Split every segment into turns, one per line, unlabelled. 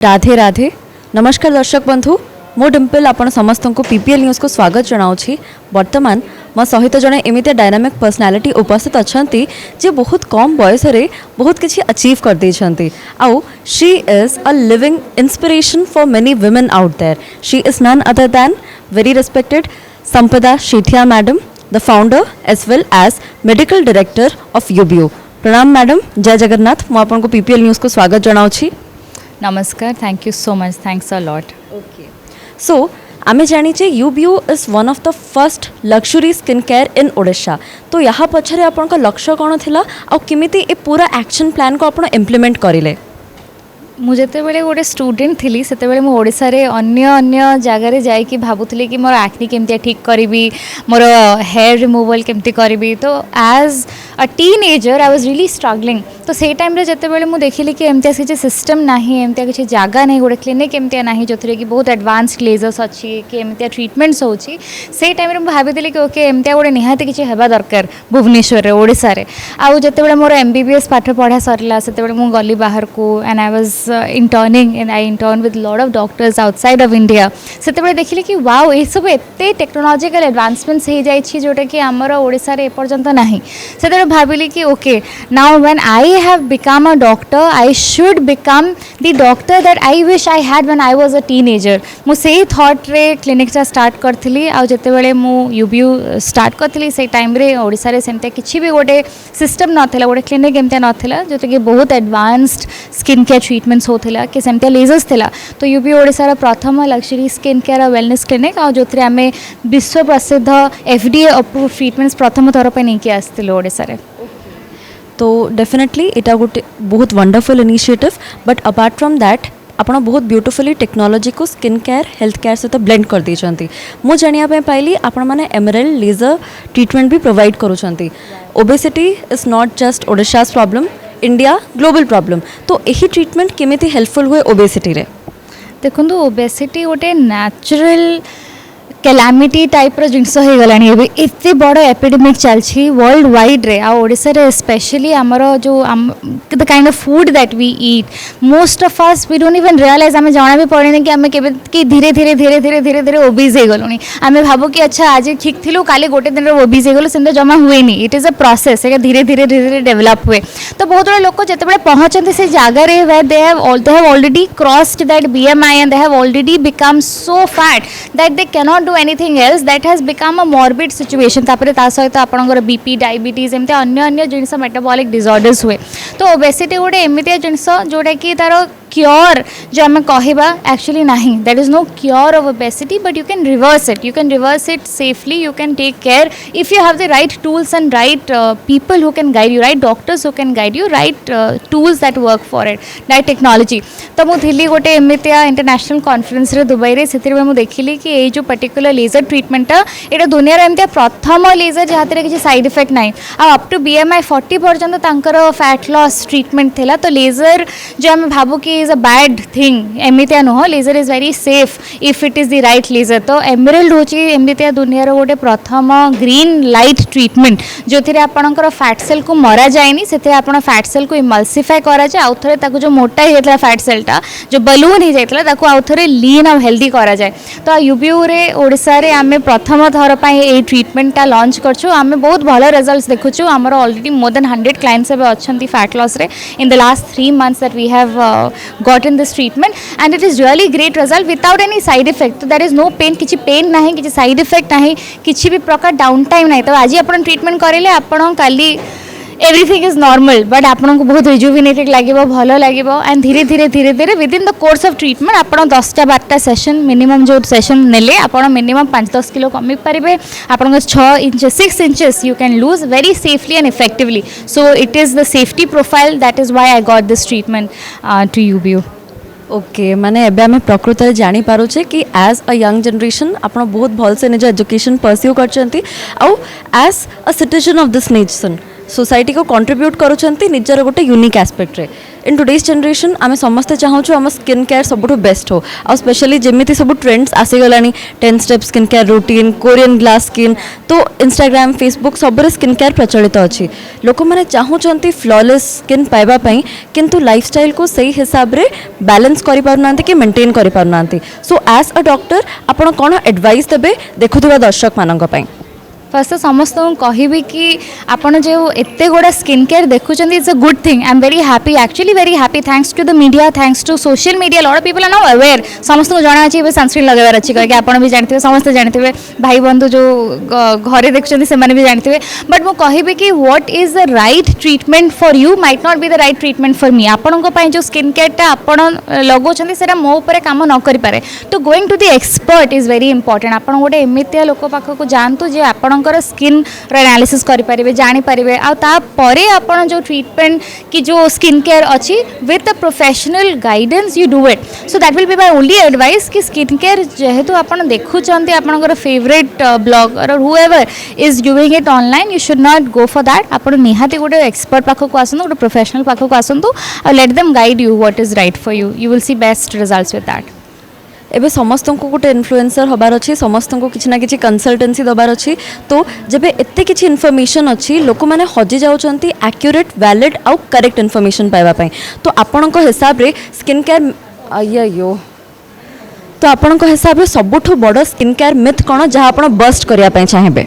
राधे राधे नमस्कार दर्शक बंधु मो डिम्पल आपण समस्त को पीपीएल न्यूज को स्वागत जनाऊँगी। वर्तमान मो सहित जड़े एमती डायनामिक पर्सनालिटी उपस्थित अच्छा जे बहुत कम बयस बहुत किसी अचीव कर देछंती। आउ she is a living inspiration for many women out there. She is none other than very respected Sampada Sethia madam, the founder as well as medical director of UBO. प्रणाम मैडम, जय जगन्नाथ। मो आपन को पीपीएल न्यूज को स्वागत जनाऊँगी।
नमस्कार, thank you so much, thanks a lot.
Okay, so आमे जानीचे UBO is one of the first luxury skin care in Odisha. तो यहाँ पछरे आपन का लक्ष्य कौन थिला आ किमिति ए पूरा एक्शन प्लान को आपण इम्प्लीमेंट करिले?
मु जेतेबेले गोटे स्टूडेंट थी सेतेबेले मु ओडिसा रे अन्य अन्य जगह रे जाई कि भाबुथली कि मोर एक्ने केमती ठीक करिवि, मोर हेयर रिमूवल केमती करिवि। तो as a teenager I was really struggling. तो से टाइम रे जेतेबेले मु देखिली कि एमती किसी सिस्टम नाही, एमती किसी जगह नहीं, गोटे क्लिनिक एमती नाही जो कि बहुत एडवांस्ड लेजर्स अच्छी कि एमती ट्रीटमेंट्स होची। से टाइम रे मु भाबिथली कि ओके एमती गोटे निहाती किसी हेबा दरकार भुवनेश्वर रे ओडिसा रे। आ जेतेबेले मोर एमबीबीएस पाठ पढ़ा सरला सेतेबेले मु गली बाहर को and I was interning and I interned with lot of doctors outside of India। सेतेबेले देखिले कि वाओ ए सब एते टेक्नोलॉजिकल एडवांसमेंट्स हे जाई छी जोटा कि हमर ओडिसा रे एपर्यंत नाही। सेतेबेले भाबिली कि okay now when I have become a doctor I should become the doctor that I wish I had when I was a teenager. मु सेही थॉट रे क्लिनिक चा स्टार्ट करथिली। आ जेतेबेले मु यूबीयू स्टार्ट करथिली से टाइम रे ओडिसा रे सेमते किछि भी गोटे सिस्टम नथिला, गोटे क्लिनिक एमते नथिला जोटा कि बहुत एडवांस्ड स्किन केयर ट्रीटमेंट्स होथिला कि सेमते लेजर्स थिला। तो यूबी ओडिसा रा प्रथम luxury skin care wellness clinic आ जोथरे आमे विश्व प्रसिद्ध एफडीए अप्रूव ट्रीटमेंट्स प्रथम थर पे नहीं आसथिले ओडिसा रे।
तो डेफिनेटली इटा गोटे बहुत wonderful initiative. But apart from that आपण बहुत ब्यूटिफुली टेक्नोलॉजी को स्किन केयर हेल्थ केयर सहित ब्लेंड कर देछंती। मु जानिया पे पाइली आपण माने एमरल्ड लेजर ट्रीटमेंट भी प्रोवाइड करूछंती। Obesity is not just Odisha's problem, India global problem. तो यही ट्रीटमेंट केमिति हेल्पफुल हुए ओबेसिटी रे?
देखो ओबेसिटी गोटे नेचुरल कैलामिटी टाइप रो जिनस हो गलानी। एबे एते बड़ एपिडेमिक चलछि वर्ल्ड वाइड रे आ ओडिसा रे स्पेशली हमर जो the kind of food that we eat most of us we don't even realize. हमें जाना भी पड़े कि हमें केबे कि धीरे धीरे धीरे धीरे धीरे धीरे ओबीज हो गलोनी। हमें भाबो कि अच्छा आज ठीक थिलु काले गोटे दिन रे ओबीज हो गलो, सेंते जमा हुए नी। इट इज अ प्रोसेस, ए धीरे धीरे धीरे धीरे डेवलप हुए। तो बहुत बड़े लोग जेतेबेले पहुंचते से जगह रे where they have already crossed that BMI and they have already become so fat that they can not do anything else that has become a morbid situation। तापरे ता सहित आपनकर बीपी डायबिटीज एमते अन्य अन्य जिनस मेटाबॉलिक डिसऑर्डर्स हुए। तो obesity गोटे एमितिया जिनस जोटा कि तार क्योर जो आम कहवा एक्चुअली नहीं, that is no cure of obesity but you can reverse it, you can reverse it safely, you can take care if you have the right tools and right people who can guide you, right doctors who can guide you, right tools that work for it, right technology. तो मुझे गोटे एमितिया international conference रे Dubai रे से मुझे देखिली कि ये जो पर्टिकुलर लेजर ट्रीटमेंटा ये दुनिया एमती प्रथम लेजर जहाँ किसी साइड इफेक्ट ना अप टू बीएमआई 40 पर्यंत फैट लॉस ट्रीटमेंट थिला। तो लेजर जो आम भावु कि इज अ बैड थिंग एमतिया नुह, laser is very safe if it is the right laser. तो एमरल्ड होची एमतिया दुनिया रो गोटे प्रथम ग्रीन लाइट ट्रीटमेंट जो थिरे आपनकर फैट सेल को मरा जाएनी, सेते आपन फैट सेल को इमल्सिफाई करा जाए, आउ थरे ताको जो मोटा ही जातला फैट सेलटा जो बलून ही जातला ताको आउ थरे लीन और हेल्दी करा जाए। तो यूबीयू रे ओडिसा रे आमे प्रथम थर पई ए ट्रीटमेंटा लॉन्च करछु। आमे बहुत भलो रिजल्ट्स देखुछु। हमर ऑलरेडी मोर देन 100 क्लाइंट्स एबे अछंती फैट लॉस रे in the last 3 months that we have gotten this treatment and it is really great result without any side effect। तो there is no pain, किछि pen नाही, किछि side effect नाही, किछि भी प्रकार डाउन टाइम नाही। तो आज आपण ट्रीटमेंट करेले आपण काली एवरीथिंग इज नॉर्मल बट आपन को बहुत रिजुविनेटेड लागिबो, भलो लागिबो एंड धीरे धीरे धीरे धीरे with in the course of treatment आपन 10-12 सेशन मिनिमम जो सेशन नेले आपन मिनिमम 5-10 किलो कमी पारिबे। आपन 6 inches 6 inches you can lose very safely and effectively. So it is the safety profile that is why I got this treatment to UBO.
Okay, माने एबे आमे प्रकृत रे जानि पारुछे कि एज अ यंग जनरेशन आपण बहुत भल से निज एजुकेशन परस्यू करचंती आउ as a citizen of this nation society को कंट्रीब्यूट करूछंती निजर गोटे यूनिक एस्पेक्ट रे इन टुडेज जनरेशन आम समस्ते चाहूँ आम स्किन केयर सबुठ बेस्ट हो आ स्पेशली जमी सब ट्रेंड्स आसीगला 10 step skin care routine Korean glass skin तो इंस्टाग्राम फेसबुक सब स्किन केयर प्रचलित अच्छी लोक मैंने चाहूँगी फ्लॉलेस स्किन पाइबापी किंतु लाइफस्टाइल को सही हिसाब रे बैलेंस करि पारुना कि मेंटेन करि पारुना सो एज अ डॉक्टर आपण कौन एडवाइस देबे देखुथिबा दर्शक मानक पई
फर्स्ट समस्त कहबी कि आपड़ जो एत गुड़ा स्किन केयर देखुं it's a good thing I am very happy actually very happy thanks to the media thanks to social media lot of people are now aware समस्त को जना अच्छे सनस्क्रीन लगार अच्छी करके आप भी जानते समस्त जानते भाई बंधु जो घरे देखुं से भी जानते बट मुझे कहबी कि what is the right treatment for you might not be the right treatment for me आपण जो स्किन केयरटा आप लगाउछन्ती सेटा मो ऊपर काम न करि पारे तो going to the expert is very important आप गोटे एमतिया लोक पाखक जातु जे आपण स्किन एनालिसिस करें जानीपारे आतापर आप जो ट्रीटमेंट की जो स्किन केयर अच्छी with a professional guidance you do it so that will be my only advice कि स्किन केयर जेहेतु आप देखुं आपंकर favourite blogger whoever is doing it online you should not go for that आप निहाती गोटे expert पाखक आसतु गोटे प्रोफेशनल पाखक आसतु और let them guide you what is right for you you will see best results with that
एबे समस्त को गोटे influencer हबार अच्छी समस्त को किसी ना किसी कंसल्टेंसी दबार अच्छी तो जब एत किसी इनफर्मेशन अच्छी लोक मैंने हजि जाउछंती एक्यूरेट वैलिड आउ करेक्ट इनफर्मेशन पाइबा तो आपण हिसाब रे स्किन केयर अयो तो आपण हिसाब रे सबुठ बड़ स्किन केयर मिथ कौन जहाँ आप बस्ट करने चाहिए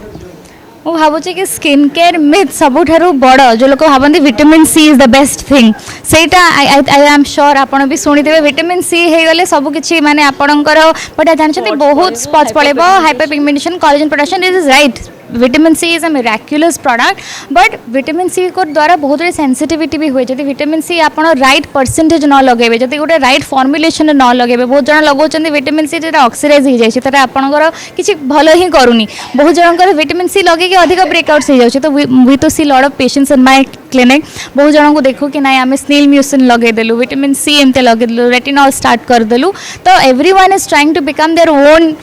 ମୁଁ ଭାବୁଛି କି ସ୍କିନ୍ କେୟାର ମିଥ୍ ସବୁଠାରୁ ବଡ଼ ଯେଉଁ ଲୋକ ଭାବନ୍ତି vitamin C is the best thing ସେଇଟା ଆଇ ଆମ୍ ସୋର୍ ଆପଣ ବି ଶୁଣିଥିବେ ଭିଟାମିନ୍ ସି ହେଇଗଲେ ସବୁକିଛି ମାନେ ଆପଣଙ୍କର ବଟ୍ ଜାଣିଛନ୍ତି ବହୁତ ସ୍ପଟ୍ସ ପଳେଇବ hyperpigmentation collagen production this is right vitamin C is a miraculous product but vitamin C को द्वारा बहुत बड़ी सेंसिटिविटी भी हुए जब विटामिन सी आप राइट परसेंटेज न लगे जब गोटे राइट फर्मुलेसन न लगे बहुत जन लगाउछन्ती विटामिन सी जो ऑक्सीडाइज हो जाए आपंकर किसी भल ही करूनी बहुत जनकर विटामिन सी लगे अधिक ब्रेकआउट्स हो जाए तो वी तो see lot of patients in my clinic बहुत जन को देखू कि ना आम स्नेल म्यूसिन लगेदेलु विटामिन सी एमती लगेदेलु रेटिनॉल स्टार्ट करदेलु तो everyone is trying to become their own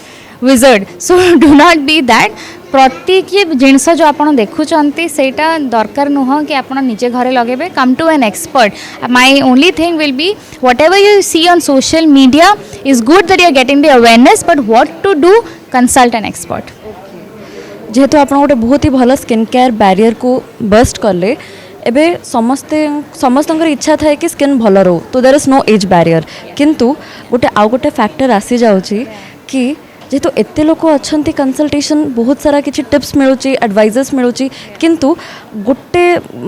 wizard so do not be that प्रत्येक जिनस जो आप देखुंट से दरकार नुह कि आप निजे घरे लगे come to an expert my only thing will be whatever you see on social media is good that you are getting the awareness but what to do consult an expert
जेहेतु आप गोटे बहुत ही भल skin care barrier को boost कले एबे समस्त इच्छा थाए कि स्किन भल रो तो there is no age barrier किंतु गोटे आउ गोटे फैक्टर आसी जाउची कि जेहेतु एते लोक अच्छा कंसल्टेशन बहुत सारा किसी टिप्स मिलूँ एडवाइजर्स मिलूँ किंतु गोटे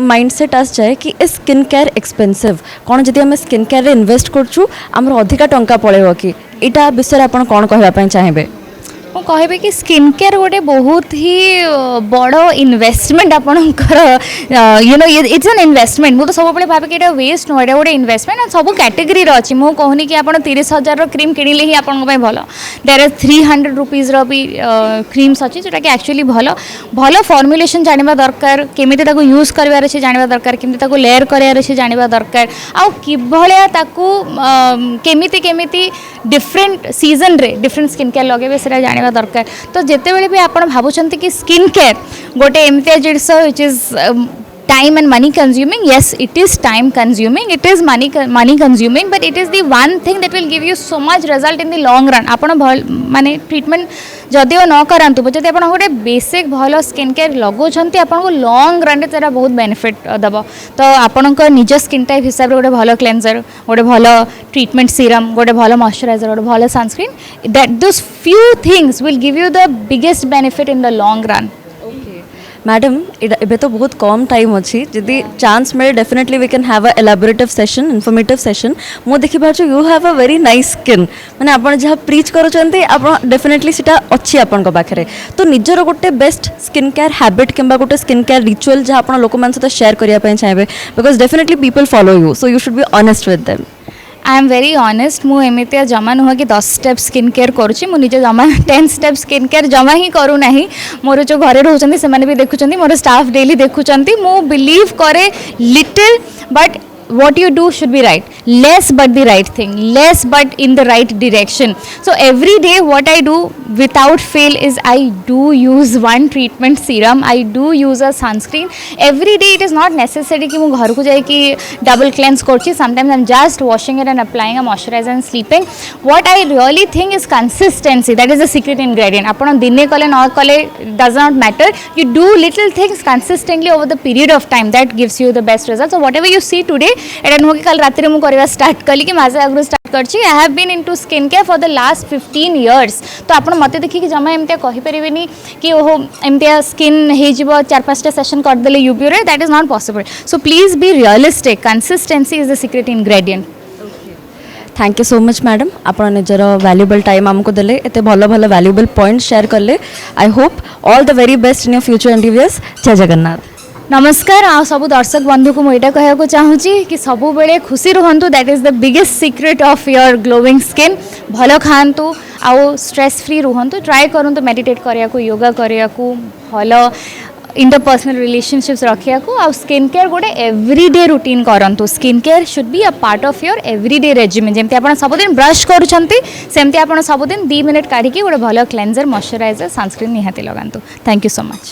माइंडसेट आस जाए कि ए स्किन केयर एक्सपेंसिव कौन जदि आम स्किन केयर इन्वेस्ट करूँ आमर अधिका टंका पड़ेगा कि इटा विषय आप कौन कहवाई चाहिए
ମୁଁ କହିବି कि स्किन केयर गोटे बहुत ही बड़ इन्वेस्टमेंट आपणकर you know it's an investment मुझे सब भावे कि वेस्ट नुह गोटे इन्वेस्टमेंट सब कैटेगरी अच्छी मुझे कहूनी कि आप 30,000 क्रीम किणिले ही आपन भल देयर इज 300 रुपीज भी क्रीम्स अच्छी जोटा कि एक्चुअली भल भल फर्मुलेसन जानवा दरकार केमी यूज करार अच्छे जानवा दरकार केमी लेयर करार अच्छे जानवा दरकार आउ किभलिया केमिति केमिति डिफरेंट सीजन रे डिफरेंट स्किन केयर लगे से जान दरकार तो जिते भी आप भावुंट कि स्किन केयर गोटे एमती जिनस which is time and money consuming yes it is time consuming it is money consuming but it is the one thing that will give you so much result in the long run आपण माने treatment जदिव न करातु जब आप गोटे basic भल skin care लगाउछन्ती आपको lung run तेरा बहुत बेनिफिट दब तो आपण निज स्किन टाइप हिसाब से गोटे भल क्लेंजर गोटे भल ट्रीटमेंट सीरम गोटे भल मॉइस्चराइजर गोटे भल sunscreen that those few things will give you the biggest benefit in the long run
madam एबे तो बहुत कम टाइम अच्छी जदि चांस मिले definitely we can have a elaborative session informative session मु देखि पाछु you have a very nice skin माने आपण जहाँ प्रीच करूछन्ते आपण डेफिनेटली सेटा अच्छी आपण को पाखरे तो निजर गोटे बेस्ट स्किन केयर हैबिट किंबा गोटे स्किन केयर रिचुअल जहाँ आपण लोक मान सहित शेयर करिया पय चाहिए because definitely people follow you so you should be honest with them
I am very honest मुझे जमा नुह कि 10 स्टेप स्किन केयर करुँची मुझे जमा 10 स्टेप स्किन केयर जमा ही करूना मोर जो घरे रोचंती से भी देखुं मोर स्टाफ डेली देखुं मु बिलीव करे little but what you do should be right, less but the right thing, less but in the right direction. So every day what I do without fail is I do use one treatment serum, I do use a sunscreen every day. It is not necessary कि मैं घर को जाए कि double cleanse करची. Sometimes I'm just washing it and applying a moisturizer and sleeping. What I really think is consistency. That is the secret ingredient. अपन दिने कले न कले does not matter. You do little things consistently over the period of time that gives you the best results. So whatever you see today, एटा नुह कि कल रात्रि मु करवा स्टार्ट कली कि मासे आगु स्टार्ट करची. I have been into skin care for the last 15 years. तो आपण मते देखि कि जमा एमते कहि परिबेनी कि ओहो एमते स्किन हे जिवो 4-5 टा सेशन कर देले यूपी रे. That is not possible. So please be realistic. Consistency is the secret ingredient.
Thank you so much madam ଆପଣ ନିଜର ଭ୍ୟାଲୁଏବଲ୍ ଟାଇମ୍ ଆମକୁ ଦେଲେ ଏତେ ଭଲ ଭଲ ଭ୍ୟାଲୁଏବଲ୍ ପଏଣ୍ଟ ସେୟାର କଲେ I hope all the very best in your future endeavours जय जगन्नाथ
नमस्कार आ सब दर्शक बंधु को मुझे कहूँ चाहूँगी कि सब बेले खुशी रुहतु. That is the biggest secret of your glowing skin. भल खातु आउ स्ट्रेस फ्री रुहतु. ट्राए करूँ मेडिटेट करिया को, योगा करिया को, भल इंटरपर्सनल रिलेशनशिप्स रखिया को. आ स्किन केयर गोटे एवरीडे रूटीन करंतु. Skin care should be a part of your everyday regimen. जमती आप सबुदिन ब्रश करुँच सेमती आप सबुदिन 2 मिनट काढ़ी गोटे भल क्लेंजर, मॉइस्चराइजर, सनस्क्रीन निहाती लगातु. Thank you so much.